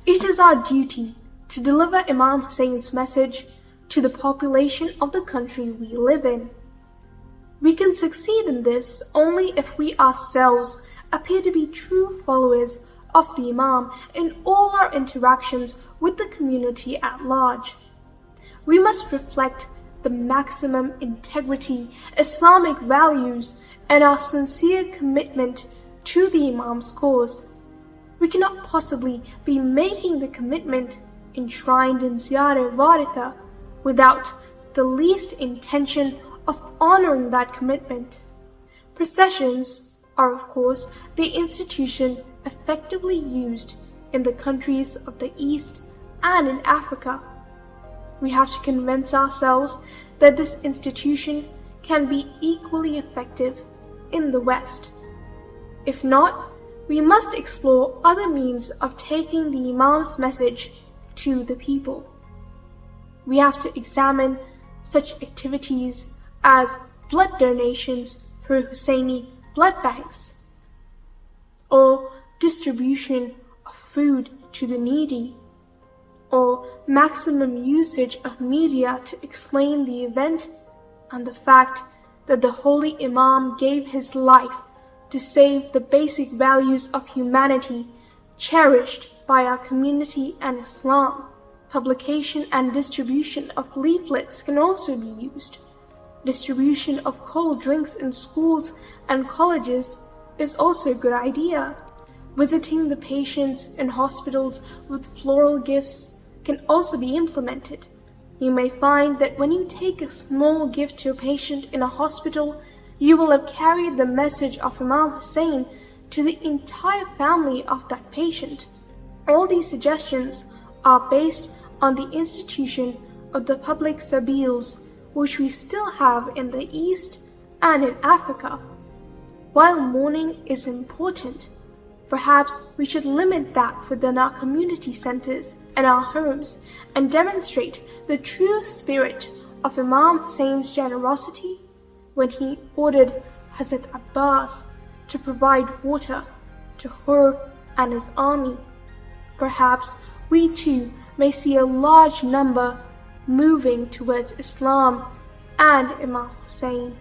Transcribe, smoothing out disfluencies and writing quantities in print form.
It is our duty to deliver Imam Hussein's message to the population of the country we live in. We can succeed in this only if we ourselves appear to be true followers of the Imam in all our interactions with the community at large. We must reflect the maximum integrity, Islamic values, and our sincere commitment to the Imam's cause. We cannot possibly be making the commitment enshrined in Ziyar-e Waritha without the least intention of honoring that commitment. Processions are, of course, the institution effectively used in the countries of the East and in Africa. We have to convince ourselves that this institution can be equally effective in the West. If not, we must explore other means of taking the Imam's message to the people. We have to examine such activities as blood donations through Husseini blood banks, or distribution of food to the needy, or maximum usage of media to explain the event and the fact that the Holy Imam gave his life to save the basic values of humanity cherished by our community and Islam. Publication and distribution of leaflets can also be used. Distribution of cold drinks in schools and colleges is also a good idea. Visiting the patients in hospitals with floral gifts can also be implemented. You may find that when you take a small gift to a patient in a hospital, you will have carried the message of Imam Hussain to the entire family of that patient. All these suggestions are based on the institution of the public Sabeels, which we still have in the East and in Africa. While mourning is important, perhaps we should limit that within our community centers and our homes and demonstrate the true spirit of Imam Hussein's generosity when he ordered Hazrat Abbas to provide water to her and his army. Perhaps we too may see a large number moving towards Islam and Imam Hussain.